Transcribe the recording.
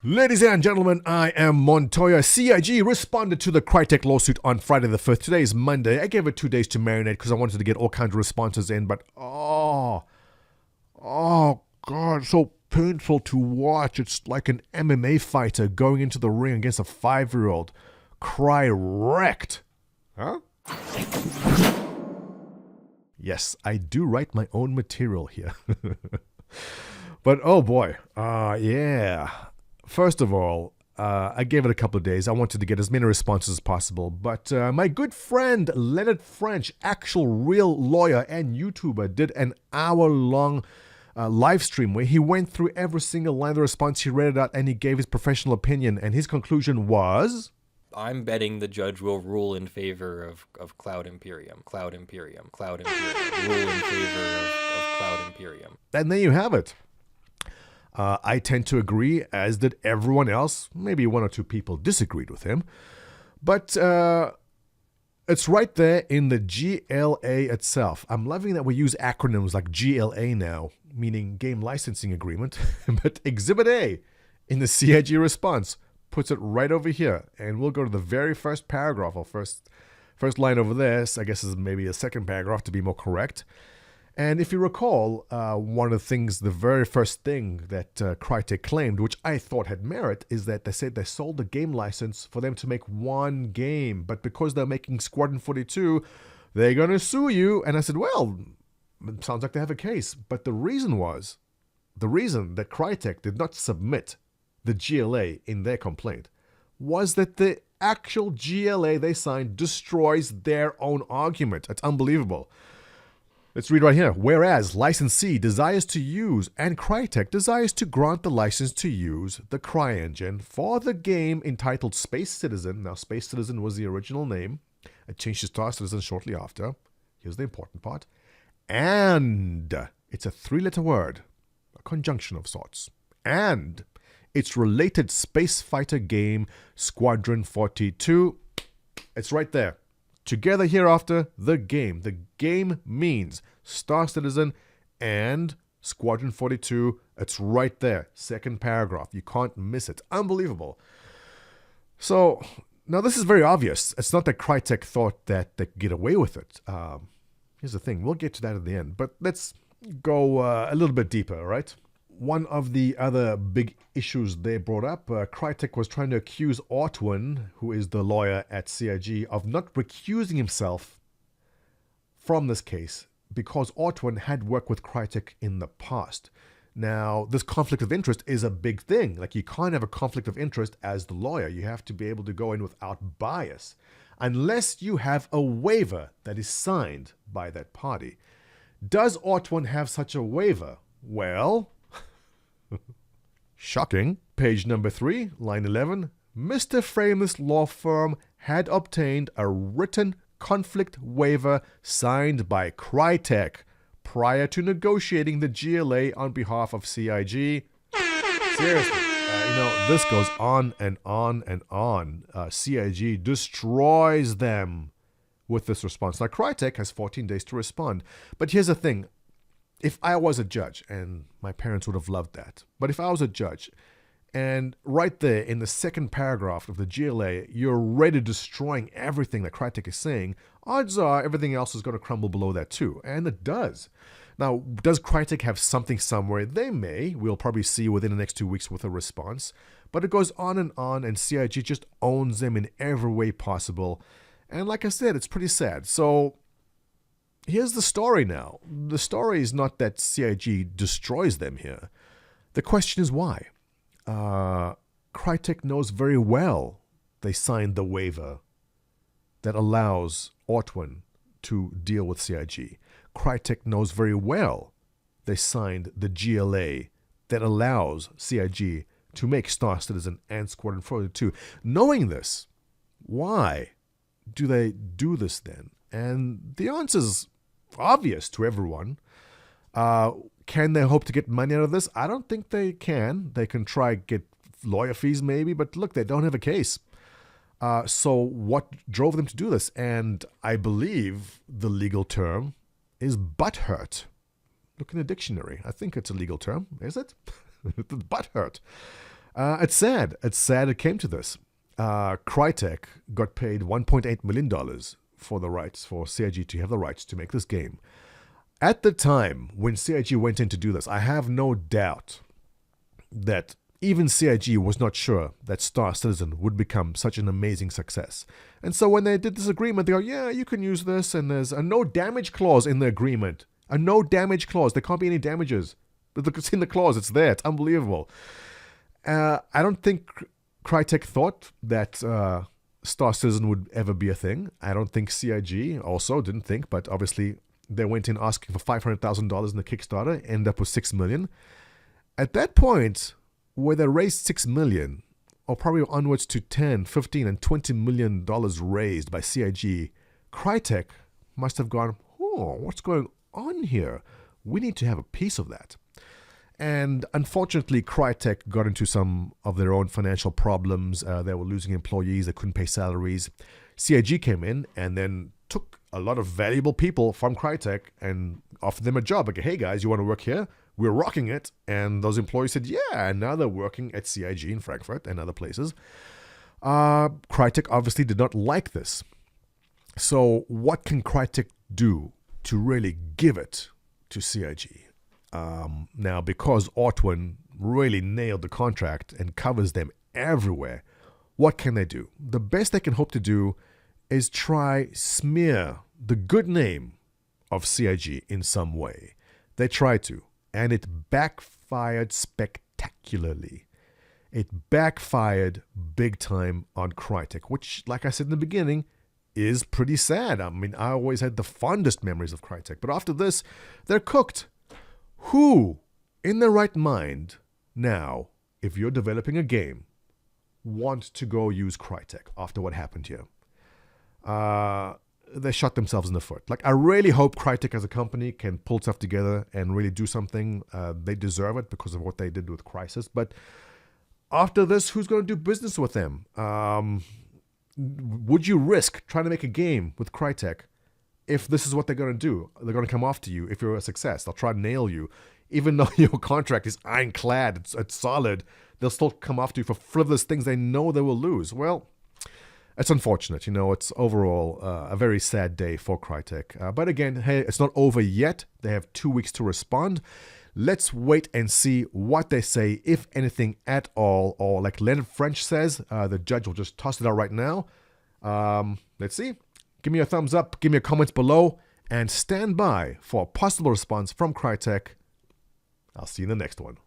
Ladies and gentlemen, I am Montoya. CIG responded to the Crytek lawsuit on Friday the 5th. Today is Monday. I gave it 2 days to marinate because I wanted to get all kinds of responses in, but oh God, so painful to watch. It's like an MMA fighter going into the ring against a 5-year-old. Cry wrecked. Huh? Yes, I do write my own material here. But oh boy, yeah. First of all, I gave it a couple of days. I wanted to get as many responses as possible. But my good friend Leonard French, actual real lawyer and YouTuber, did an hour-long live stream where he went through every single line of the response. He read it out and he gave his professional opinion. And his conclusion was... I'm betting the judge will rule in favor of Cloud Imperium. Cloud Imperium. Cloud Imperium. Rule in favor of Cloud Imperium. And there you have it. I tend to agree, as did everyone else. Maybe 1 or 2 people disagreed with him. But it's right there in the GLA itself. I'm loving that we use acronyms like GLA now, meaning Game Licensing Agreement. But Exhibit A in the CIG response puts it right over here. And we'll go to the very first paragraph, or first line over there. So I guess is maybe a second paragraph to be more correct. And if you recall, one of the things, the very first thing that Crytek claimed, which I thought had merit, is that they said they sold the game license for them to make one game. But because they're making Squadron 42, they're going to sue you. And I said, well, it sounds like they have a case. But the reason that Crytek did not submit the GLA in their complaint was that the actual GLA they signed destroys their own argument. It's unbelievable. Let's read right here. Whereas licensee desires to use and Crytek desires to grant the license to use the CryEngine for the game entitled Space Citizen. Now, Space Citizen was the original name. It changed to Star Citizen shortly after. Here's the important part. And it's a 3-letter word, a conjunction of sorts. And its related space fighter game, Squadron 42. It's right there. Together hereafter, the game. The game means Star Citizen and Squadron 42. It's right there. Second paragraph. You can't miss it. Unbelievable. So, now this is very obvious. It's not that Crytek thought that they could get away with it. Here's the thing. We'll get to that at the end. But let's go a little bit deeper, right? One of the other big issues they brought up, Crytek was trying to accuse Ortwin, who is the lawyer at CIG, of not recusing himself from this case because Ortwin had worked with Crytek in the past. Now, this conflict of interest is a big thing. Like, you can't have a conflict of interest as the lawyer. You have to be able to go in without bias, unless you have a waiver that is signed by that party. Does Ortwin have such a waiver? Well... shocking. Page number 3, line 11. Mr. Frameless Law Firm had obtained a written conflict waiver signed by Crytek prior to negotiating the GLA on behalf of CIG. Seriously. This goes on and on and on. CIG destroys them with this response. Now, Crytek has 14 days to respond. But here's the thing. If I was a judge, and my parents would have loved that, but if I was a judge, and right there in the second paragraph of the GLA, you're already destroying everything that Crytek is saying, odds are everything else is going to crumble below that too. And it does. Now, does Crytek have something somewhere? They may. We'll probably see within the next 2 weeks with a response. But it goes on, and CIG just owns them in every way possible. And like I said, it's pretty sad. So... here's the story now. The story is not that CIG destroys them here. The question is why. Crytek knows very well they signed the waiver that allows Ortwin to deal with CIG. Crytek knows very well they signed the GLA that allows CIG to make Star Citizen and Squadron 42. Knowing this, why do they do this then? And the answer is obvious to everyone. Can they hope to get money out of this? I don't think they can. They can try get lawyer fees maybe, but look, they don't have a case. So what drove them to do this? And I believe the legal term is butthurt. Look in the dictionary. I think it's a legal term. Is it? Butthurt. It's sad. It's sad it came to this. Crytek got paid $1.8 million for the rights, for CIG to have the rights to make this game. At the time when CIG went in to do this, I have no doubt that even CIG was not sure that Star Citizen would become such an amazing success. And so when they did this agreement, they go, yeah, you can use this, and there's a no damage clause in the agreement. A no damage clause. There can't be any damages. It's in the clause. It's there. It's unbelievable. I don't think Crytek thought that Star Citizen would ever be a thing. I don't think CIG also didn't think, but obviously they went in asking for $500,000 in the Kickstarter, ended up with $6 million. At that point, where they raised $6 million, or probably onwards to $10, $15, and $20 million raised by CIG, Crytek must have gone, oh, what's going on here? We need to have a piece of that. And unfortunately, Crytek got into some of their own financial problems. They were losing employees. They couldn't pay salaries. CIG came in and then took a lot of valuable people from Crytek and offered them a job. Like, hey, guys, you want to work here? We're rocking it. And those employees said, yeah. And now they're working at CIG in Frankfurt and other places. Crytek obviously did not like this. So what can Crytek do to really give it to CIG? Now, because Ortwin really nailed the contract and covers them everywhere, what can they do? The best they can hope to do is try smear the good name of CIG in some way. They tried to, and it backfired spectacularly. It backfired big time on Crytek, which, like I said in the beginning, is pretty sad. I mean, I always had the fondest memories of Crytek, but after this, they're cooked. Who, in their right mind, now, if you're developing a game, want to go use Crytek after what happened here? They shot themselves in the foot. Like, I really hope Crytek as a company can pull stuff together and really do something. They deserve it because of what they did with Crysis. But after this, who's going to do business with them? Would you risk trying to make a game with Crytek if this is what they're going to do? They're going to come after you if you're a success. They'll try to nail you. Even though your contract is ironclad, it's solid, they'll still come after you for frivolous things they know they will lose. Well, it's unfortunate. It's overall a very sad day for Crytek. But again, hey, it's not over yet. They have 2 weeks to respond. Let's wait and see what they say, if anything at all. Or like Leonard French says, the judge will just toss it out right now. Let's see. Give me a thumbs up, give me a comment below, and stand by for a possible response from Crytek. I'll see you in the next one.